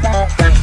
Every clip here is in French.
Bye.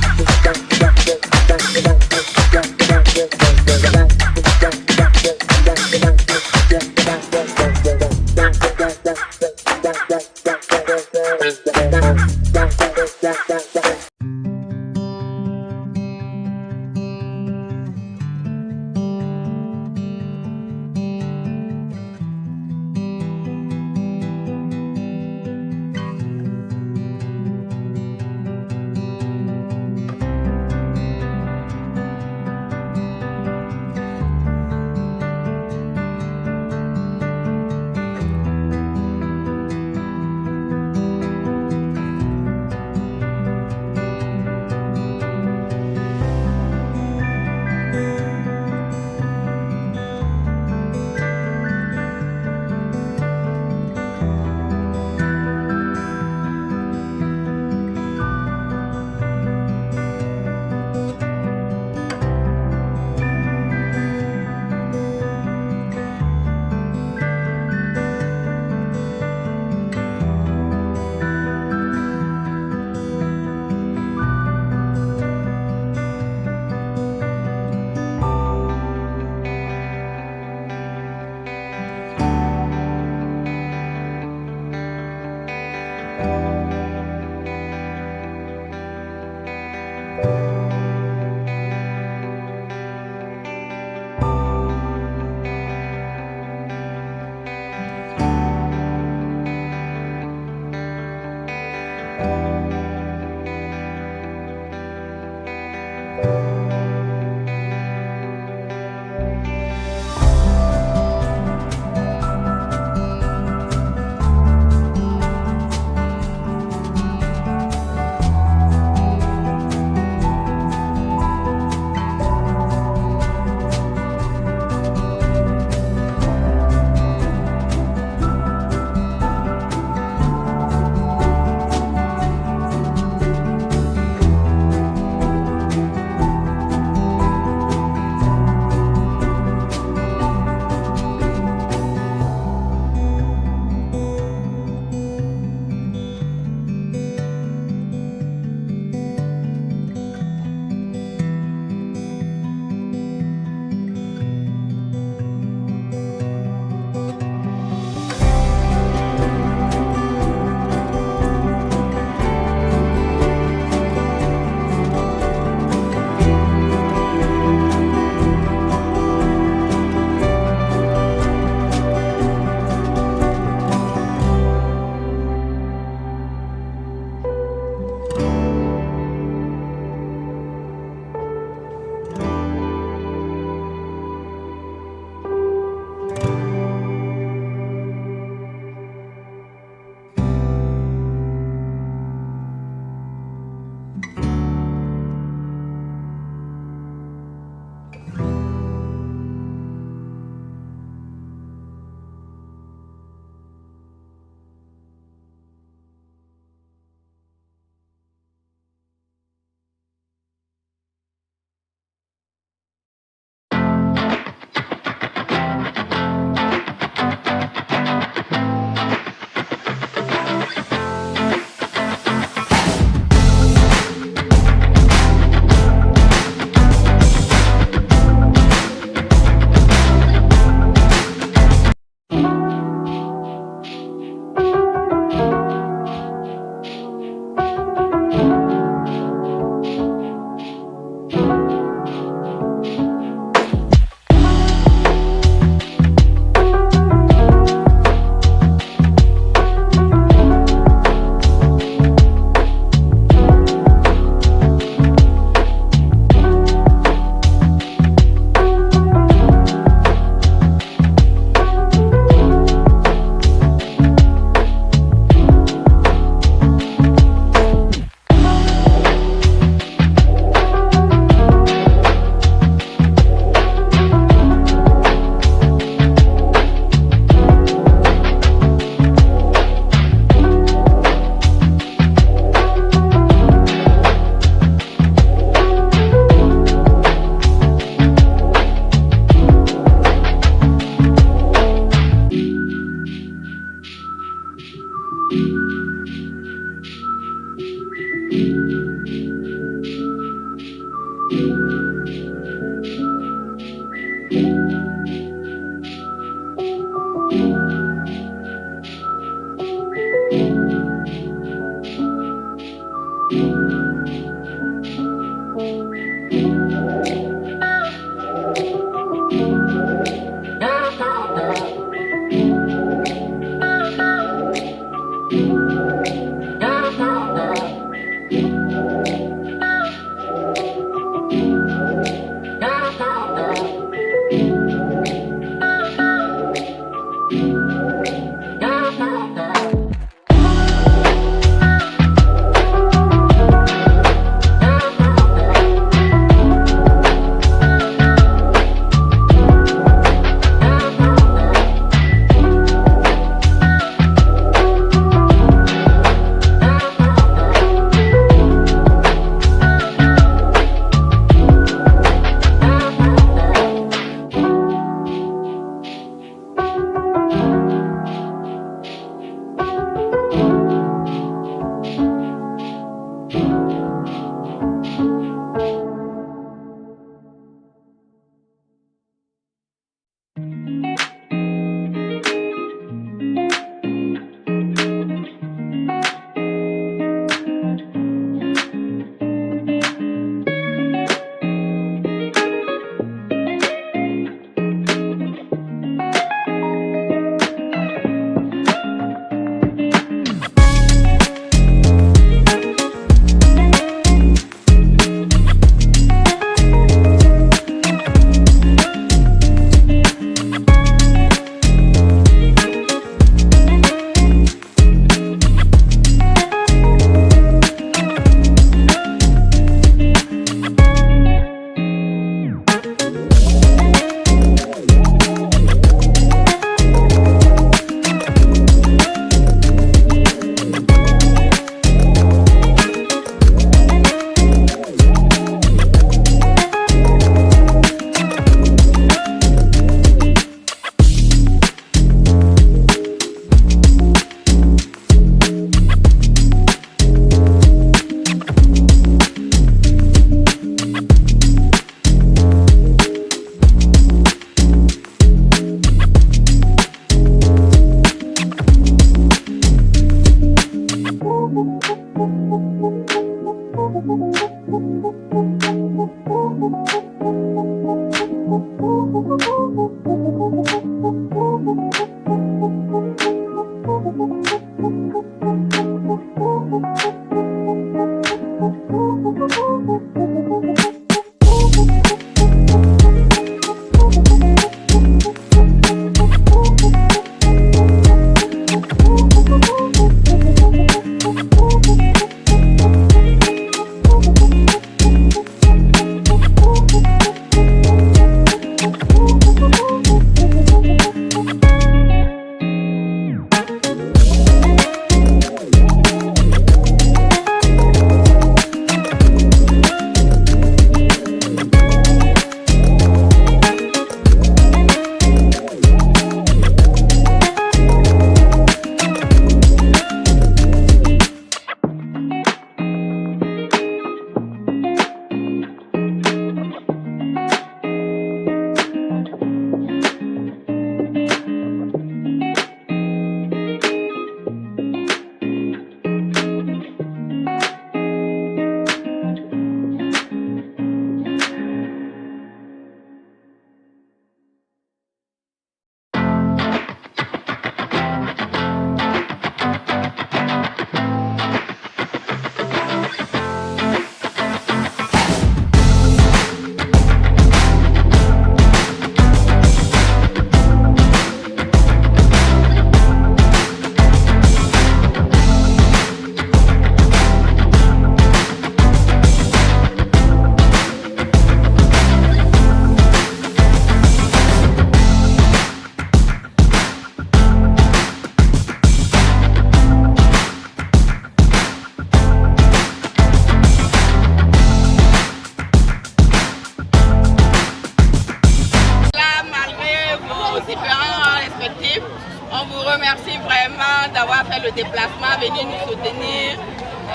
On vous remercie vraiment d'avoir fait le déplacement, venir nous soutenir.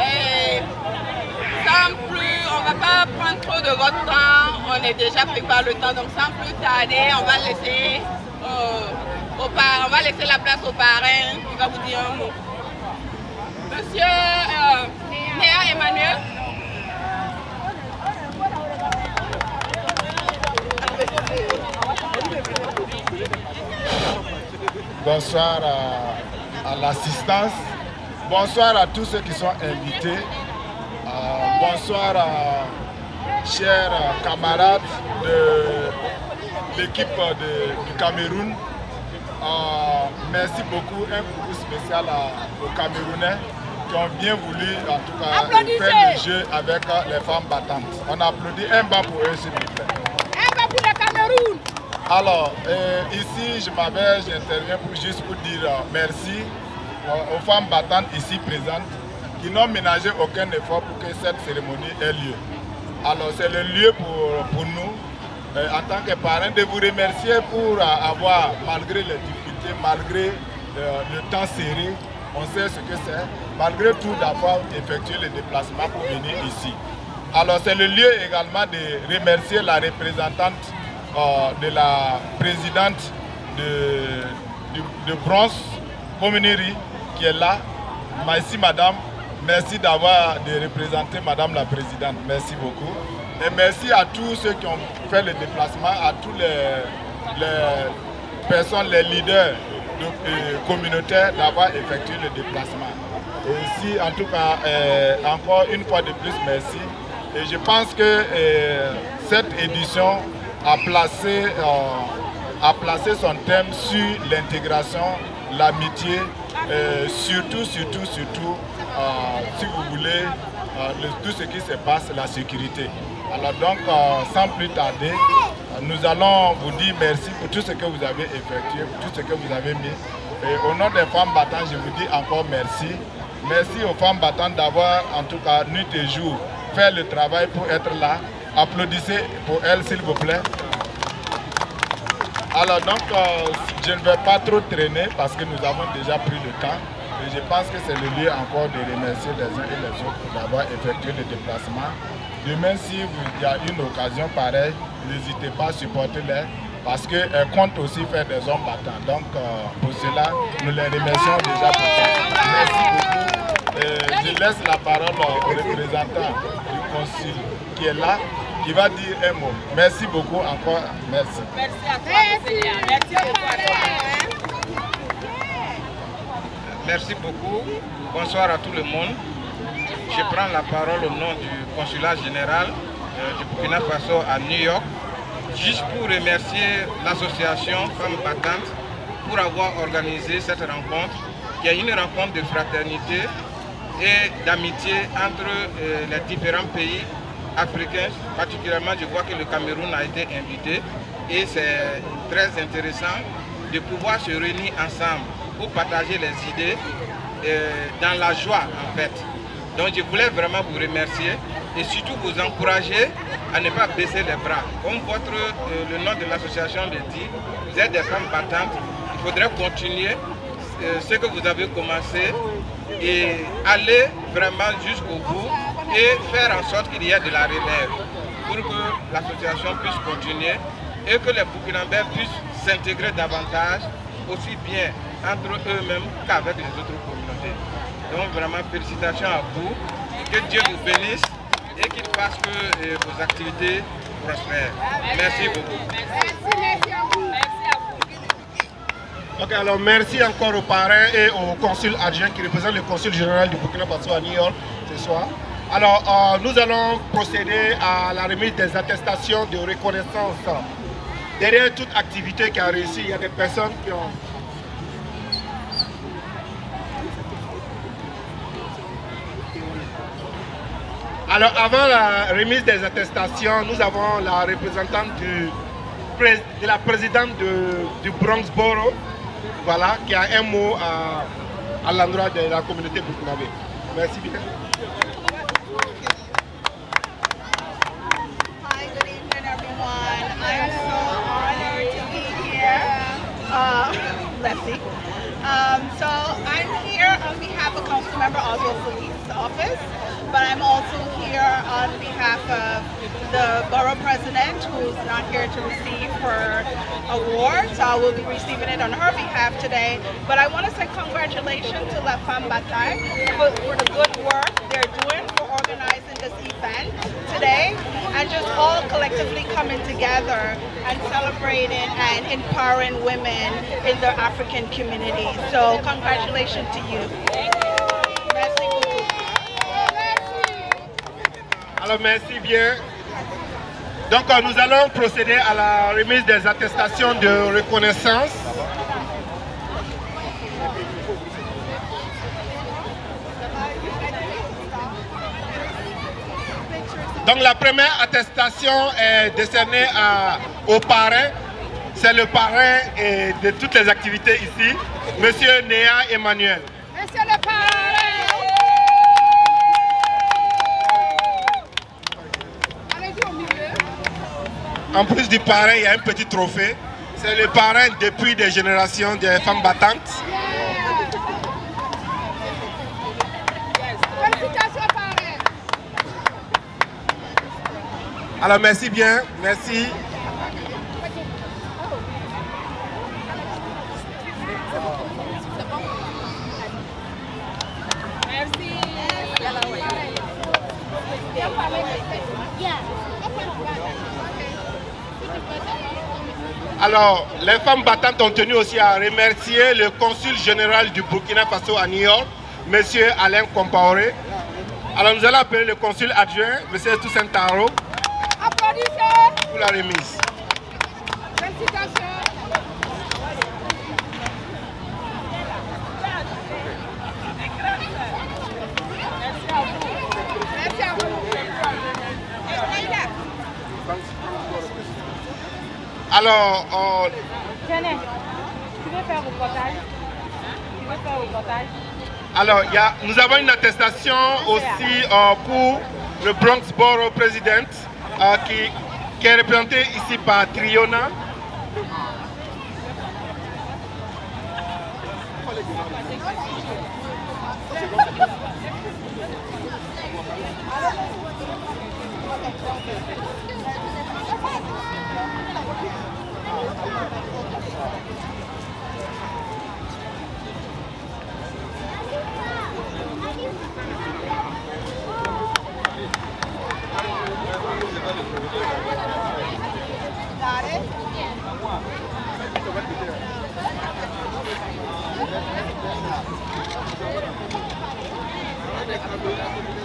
Et sans plus, on ne va pas prendre trop de votre temps, on est déjà pris par le temps, donc sans plus tarder, on va laisser, la place au parrain qui va vous dire un mot. Monsieur Néa Emmanuel. bonsoir à l'assistance, bonsoir à tous ceux qui sont invités, bonsoir à chers camarades de l'équipe du Cameroun. Merci beaucoup, un coucou spécial aux Camerounais qui ont bien voulu en tout cas faire le jeu avec les femmes battantes. On applaudit un bas pour eux s'il vous plaît. Un bas pour le Cameroun. Alors, ici j'interviens juste pour dire merci aux femmes battantes ici présentes qui n'ont ménagé aucun effort pour que cette cérémonie ait lieu. Alors c'est le lieu pour nous, en tant que parrain, de vous remercier pour avoir, malgré les difficultés, malgré le temps serré, on sait ce que c'est, malgré tout d'avoir effectué le déplacement pour venir ici. Alors c'est le lieu également de remercier la représentante de la présidente de Bronx, Mominiri, qui est là. Merci madame, merci d'avoir représenté madame la présidente, merci beaucoup. Et merci à tous ceux qui ont fait le déplacement, à tous les personnes, les leaders communautaires d'avoir effectué le déplacement. Et ici, en tout cas, encore une fois de plus, merci. Et je pense que cette édition a placé son thème sur l'intégration, l'amitié, surtout, si vous voulez, tout ce qui se passe, la sécurité. Alors donc, sans plus tarder, nous allons vous dire merci pour tout ce que vous avez effectué, pour tout ce que vous avez mis. Et au nom des femmes battantes, je vous dis encore merci. Merci aux femmes battantes d'avoir, en tout cas, nuit et jour, fait le travail pour être là. Applaudissez pour elles, s'il vous plaît. Alors donc, je ne vais pas trop traîner parce que nous avons déjà pris le temps. Et je pense que c'est le lieu encore de remercier les uns et les autres d'avoir effectué le déplacement. Demain, si il y a une occasion pareille, n'hésitez pas à supporter les parce qu'elles comptent aussi faire des hommes battants. Donc, pour cela, nous les remercions déjà pour ça. Merci beaucoup. Je laisse la parole au représentant du consul qui est là, qui va dire un mot. Merci beaucoup encore. Merci. Merci à toi, merci beaucoup à toi. Merci beaucoup. Bonsoir à tout le monde. Je prends la parole au nom du consulat général du Burkina Faso à New York, juste pour remercier l'association Femmes Battantes pour avoir organisé cette rencontre, qui est une rencontre de fraternité et d'amitié entre les différents pays africains. Particulièrement, je vois que le Cameroun a été invité et c'est très intéressant de pouvoir se réunir ensemble pour partager les idées dans la joie en fait. Donc je voulais vraiment vous remercier et surtout vous encourager à ne pas baisser les bras. Comme le nom de l'association le dit, vous êtes des femmes battantes, il faudrait continuer ce que vous avez commencé et aller vraiment jusqu'au bout et faire en sorte qu'il y ait de la relève pour que l'association puisse continuer et que les Burkinabés puissent s'intégrer davantage, aussi bien entre eux-mêmes qu'avec les autres communautés. Donc vraiment félicitations à vous, que Dieu vous bénisse et qu'il fasse que vos activités prospèrent. Merci beaucoup. Merci à vous. Ok, alors merci encore aux parrains et au consul adjoint qui représente le consul général du Burkina Faso à New York ce soir. Alors nous allons procéder à la remise des attestations de reconnaissance. Derrière toute activité qui a réussi, il y a des personnes qui ont... Alors avant la remise des attestations, nous avons la représentante de la présidente du Bronx Borough, voilà, qui a un mot à l'endroit de la communauté burkinabé. Merci bien. Hi, good evening, everyone. I'm so honored to be here. Leslie. So I'm here on behalf of Councilmember Oswald Police Office, but I'm also here on behalf of the borough president, who's not here to receive her award, so I will be receiving it on her behalf today. But I want to say congratulations to La Femme Bataille for the good work they're doing for organizing this event today, and just all collectively coming together and celebrating and empowering women in the African community. So congratulations to you. Merci beaucoup. Alors merci bien. Donc nous allons procéder à la remise des attestations de reconnaissance. Donc la première attestation est décernée au parrain. C'est le parrain de toutes les activités ici, Monsieur Néa Emmanuel. Monsieur le parrain. Allez-y au milieu. En plus du parrain, il y a un petit trophée. C'est le parrain depuis des générations des femmes battantes. Félicitations, parrain. Alors merci bien, merci. Alors, les femmes battantes ont tenu aussi à remercier le consul général du Burkina Faso à New York, M. Alain Compaoré. Alors, nous allons appeler le consul adjoint, M. Toussaint Taro, Applaudissez. pour la remise. Félicitations. Merci à vous. Alors, Tenez, tu veux faire reportage? Tu veux faire reportage? alors nous avons une attestation aussi pour le Bronx Borough President qui est représenté ici par Triona.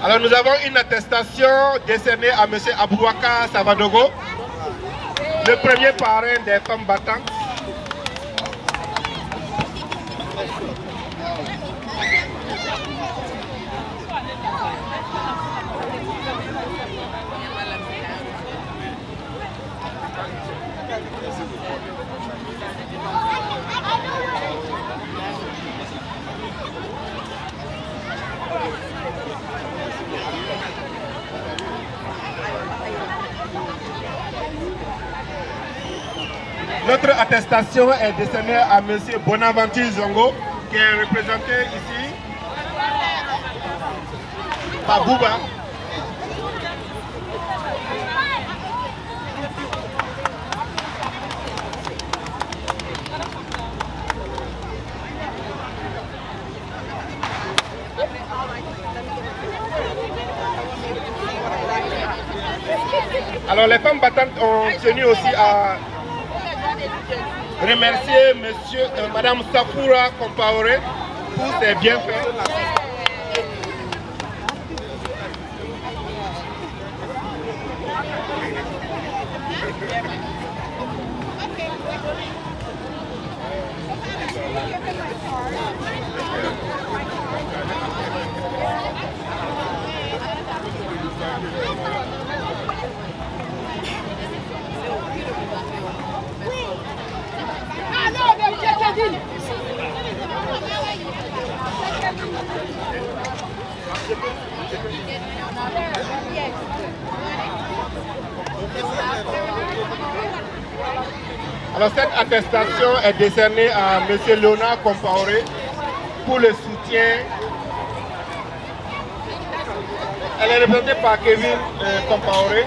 Alors nous avons une attestation décernée à M. Abouaka Savadogo, le premier parrain des femmes battantes. Notre attestation est décernée à M. Bonaventure Zongo, qui est représenté ici par Bouba. Alors les femmes battantes ont tenu aussi à remercier Madame Safoura Compaoré pour ses bienfaits. Alors cette attestation est décernée à M. Léonard Compaoré pour le soutien. Elle est représentée par Kevin Compaoré.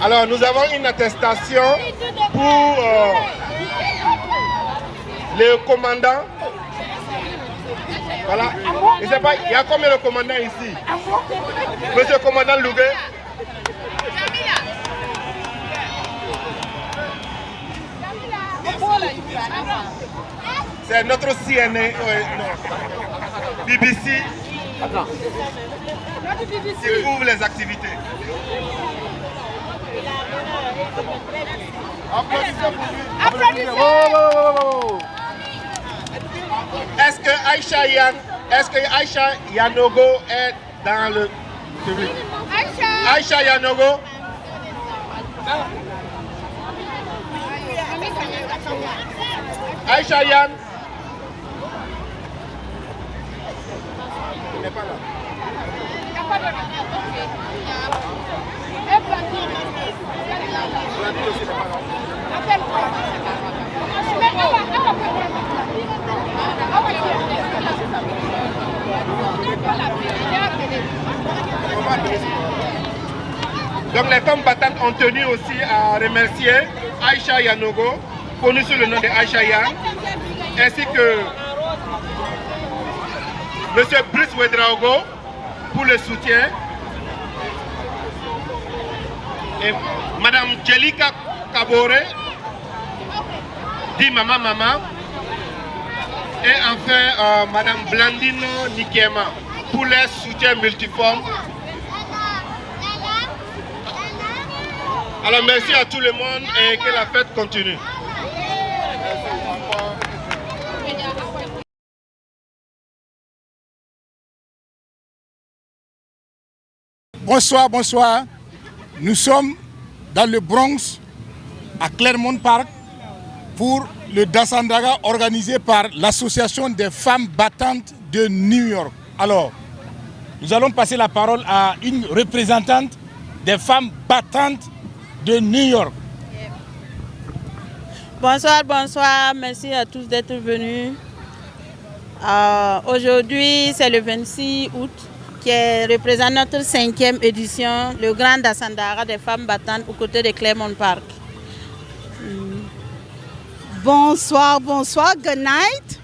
Alors, nous avons une attestation pour le commandant. Voilà. Je sais pas, il y a combien de commandants ici? Monsieur le commandant Lougué. C'est notre CNA, non, BBC, qui couvre les activités. Applaudissez pour lui. Est-ce que Aïcha Yanogo est dans le public? Aïcha Yanogo. Aïcha Yann. Il n'est pas là. Donc les femmes battantes ont tenu aussi à remercier Aïcha Yanogo, connue sous le nom de Aïcha Yann, ainsi que M. Brice Ouedraogo pour le soutien, et Mme Jelika Kabore, dit Maman Maman, et enfin Mme Blandino Nikema pour les soutiens multiformes. Alors merci à tout le monde et que la fête continue. Bonsoir, bonsoir. Nous sommes dans le Bronx, à Claremont Park, pour le Dasandaga organisé par l'Association des femmes battantes de New York. Alors, nous allons passer la parole à une représentante des femmes battantes de New York. Bonsoir, bonsoir. Merci à tous d'être venus. Aujourd'hui, c'est le 26 août qui représente notre 5e édition, le Grand Dasandaga des femmes battantes aux côtés de Claremont Park. Bonsoir, bonsoir. Good night.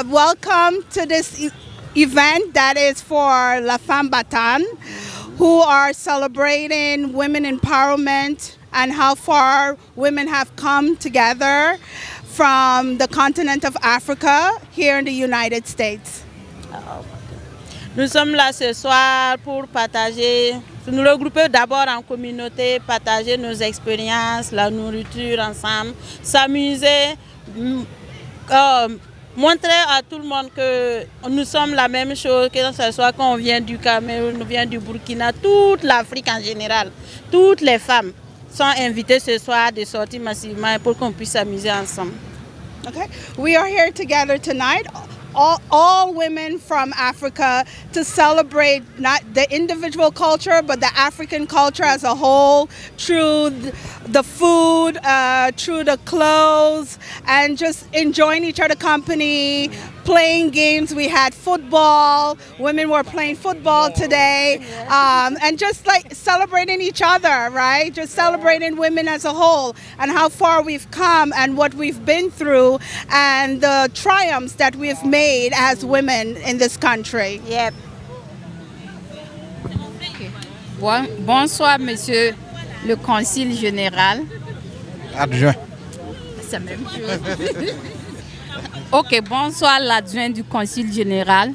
Welcome to this event that is for La Femme Battante, who are celebrating women empowerment and how far women have come together from the continent of Africa here in the United States. Nous sommes là ce soir pour partager, nous regrouper d'abord en communauté, partager nos expériences, la nourriture ensemble, s'amuser, montrer à tout le monde que nous sommes la même chose, que ce soit qu'on vient du Cameroun, on vient du Burkina, toute l'Afrique en général, toutes les femmes sont invitées ce soir de sortir massivement pour qu'on puisse s'amuser ensemble. Okay, we are here together tonight. All women from Africa to celebrate not the individual culture, but the African culture as a whole, through the food, through the clothes, and just enjoying each other's company, playing games. We had football. Women were playing football today, and just like celebrating each other, right? Just celebrating women as a whole and how far we've come and what we've been through and the triumphs that we've made as women in this country. Yep. Bonsoir, monsieur le consul général. Adjoint. C'est la même chose. Ok, bonsoir l'adjoint du consul général.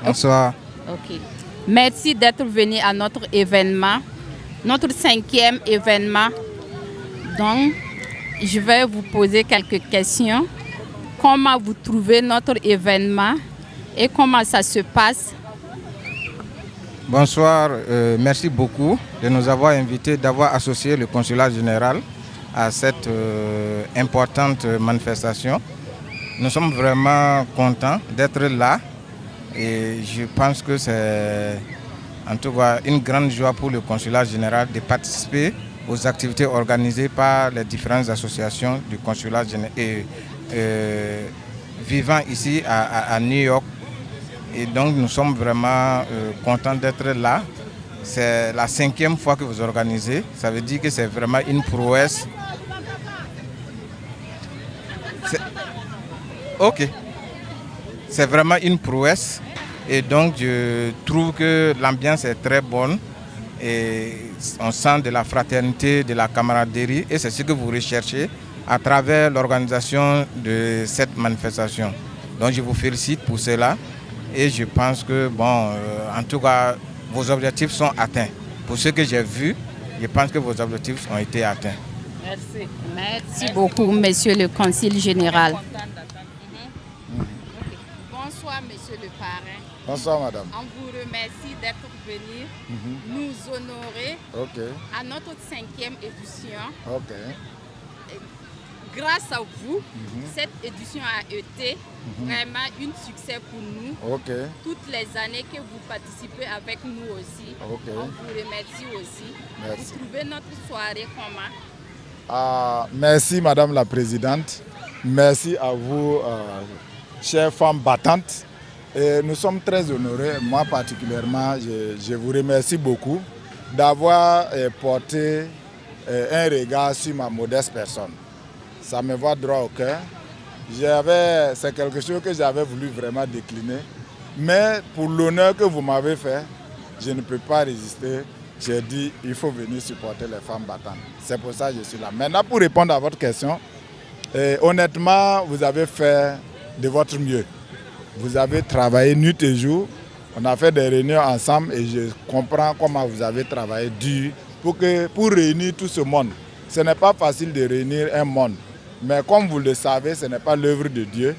Bonsoir. Ok. Merci d'être venu à notre événement, notre 5e événement. Donc, je vais vous poser quelques questions. Comment vous trouvez notre événement et comment ça se passe? Bonsoir, merci beaucoup de nous avoir invités, d'avoir associé le consulat général à cette importante manifestation. Nous sommes vraiment contents d'être là et je pense que c'est en tout cas une grande joie pour le consulat général de participer aux activités organisées par les différentes associations du consulat général vivant ici à New York. Et donc nous sommes vraiment contents d'être là. C'est la 5e fois que vous organisez. Ça veut dire que c'est vraiment une prouesse. Ok. C'est vraiment une prouesse. Et donc, je trouve que l'ambiance est très bonne. Et on sent de la fraternité, de la camaraderie. Et c'est ce que vous recherchez à travers l'organisation de cette manifestation. Donc, je vous félicite pour cela. Et je pense que, en tout cas, vos objectifs sont atteints. Pour ce que j'ai vu, je pense que vos objectifs ont été atteints. Merci. Merci beaucoup, monsieur le Conseil général. Bonsoir, monsieur le parrain. Bonsoir, madame. On vous remercie d'être venu nous honorer à notre 5e édition. Grâce à vous, cette édition a été vraiment un succès pour nous. Toutes les années que vous participez avec nous aussi, on vous remercie aussi. Merci. Vous trouvez notre soirée comment? Merci, madame la présidente. Merci à vous, chères femmes battantes. Et nous sommes très honorés, moi particulièrement, je vous remercie beaucoup d'avoir porté un regard sur ma modeste personne. Ça me va droit au cœur. C'est quelque chose que j'avais voulu vraiment décliner. Mais pour l'honneur que vous m'avez fait, je ne peux pas résister. J'ai dit, il faut venir supporter les femmes battantes. C'est pour ça que je suis là. Maintenant, pour répondre à votre question, honnêtement, vous avez fait de votre mieux. Vous avez travaillé nuit et jour. On a fait des réunions ensemble et je comprends comment vous avez travaillé dur pour réunir tout ce monde. Ce n'est pas facile de réunir un monde. Mais comme vous le savez, ce n'est pas l'œuvre de Dieu.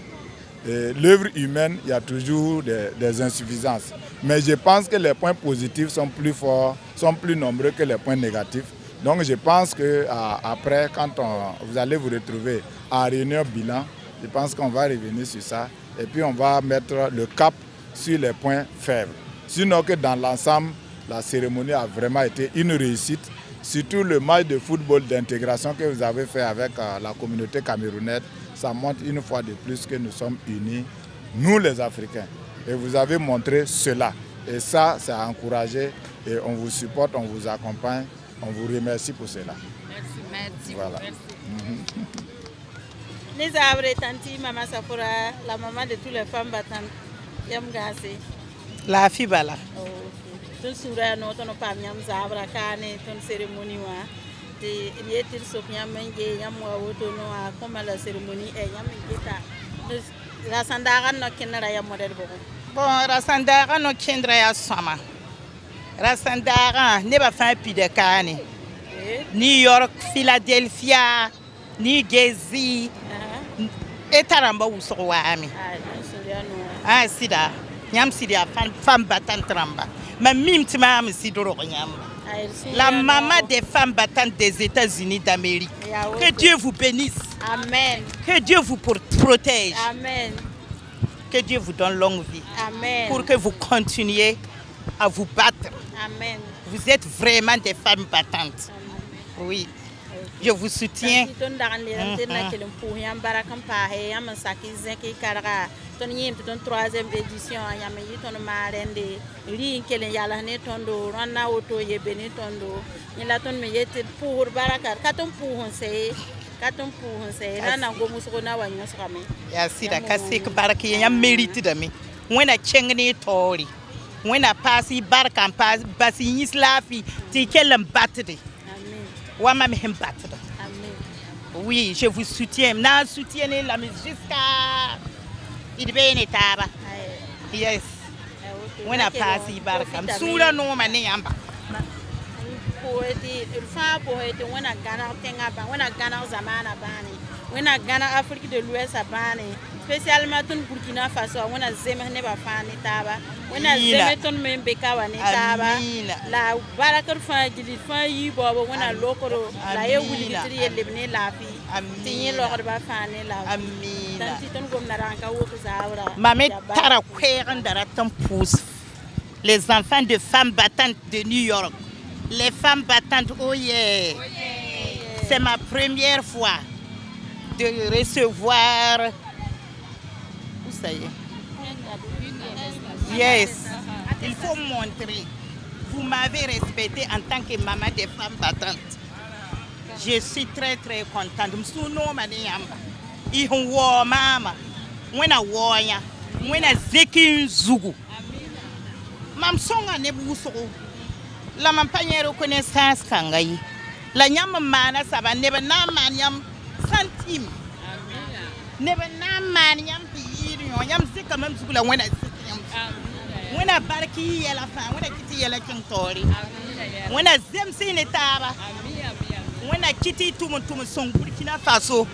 L'œuvre humaine, il y a toujours des insuffisances. Mais je pense que les points positifs sont plus forts, sont plus nombreux que les points négatifs. Donc je pense qu'après, quand vous allez vous retrouver en réunion bilan, je pense qu'on va revenir sur ça. Et puis on va mettre le cap sur les points faibles. Sinon que dans l'ensemble, la cérémonie a vraiment été une réussite. Surtout le match de football d'intégration que vous avez fait avec la communauté camerounaise, ça montre une fois de plus que nous sommes unis, nous les Africains. Et vous avez montré cela. Et ça, c'est à encourager. Et on vous supporte, on vous accompagne. On vous remercie pour cela. Merci. Voilà. Maman Safura, la maman de toutes les femmes battantes. La Fibala. Ton sura no ton pam nyam zabra kane ton cérémonie wa de yetir sop nyam nge nyam wa woto no a comme la cérémonie e nyam ngeta la sandara no kinara ya model bo Bon, rasandara no kindra ya sama. Rasandara ne ba fa pi de kane. New York, Philadelphia, New Jersey. Etaramba usoro wa ami. Sida. Nyam sida femme battante tramba. Ma mime tima sidoro nyam. La maman des femmes battantes des États-Unis d'Amérique. Que Dieu vous bénisse. Amen. Que Dieu vous protège. Amen. Que Dieu vous donne longue vie. Amen. Pour que vous continuiez à vous battre. Amen. Vous êtes vraiment des femmes battantes. Oui. Je vous soutiens. Ton yim ton 3e édition ya me yiton marende li kelen yalla ne tondo ronna auto ye beni tondo ni la ton me yete pour barakar katon pour rana go musko na wanyo skame ya sida kasik baraki ya mérite dami wena chengni tori wena pasi barkan pas basi islafi ti kelam batde amen wa ma me batde amen oui je vous soutiens na soutiennez la musique jusqu'à il bene taba yes when I pass barkam sura no mane yamba poeti fa poeti when I Ghana tenga ba when I Ghana zamana bani when I Ghana Afrique de l'Ouest bani spécialement ton Burkina Faso when I zeme ne ba fani taba when I zeme ton membeka wa ne taba la barakar fa gili fa yi bobo when I lokoro la ye wuli tri ye lebne la fi tinye lokor ba fani la amin Maman Tara les enfants de femmes battantes de New York. Les femmes battantes, oh yeah. C'est ma première fois de recevoir. Où ça y est? Yes. Il faut montrer. vous m'avez respecté en tant que maman des femmes battantes. Je suis très très contente. Msuno maniamba. Ihwo mama. Mwena woya. Mwena zeki nzugu. Mamsonga nebuso. La mampagne reconnaissance kangai. La nyam mana saba neba na maniam centime. Neba na maniam biyiri yam zeka mam zugula mwena zeki. Mwena barki yela fa, mwena kiti yela kintori. Mwena zemsi netaba. Mwena kiti tumu song Burkina Faso.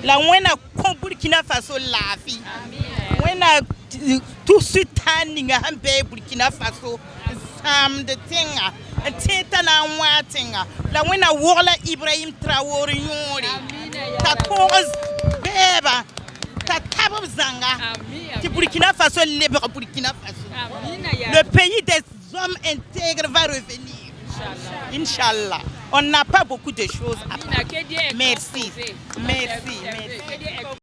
La mwena kon Burkina Faso lafi. Mwena tout suite handinga hambe Burkina Faso. Sam de tinga. Teta na watinga. La mwena wola Ibrahim Traoré nyori. Ta toz beba. Ta tabab zanga. Ti Burkina Faso libre Burkina Faso. Le pays des hommes intègres va revenir. Inch'Allah. On n'a pas beaucoup de choses à faire. Merci. Merci.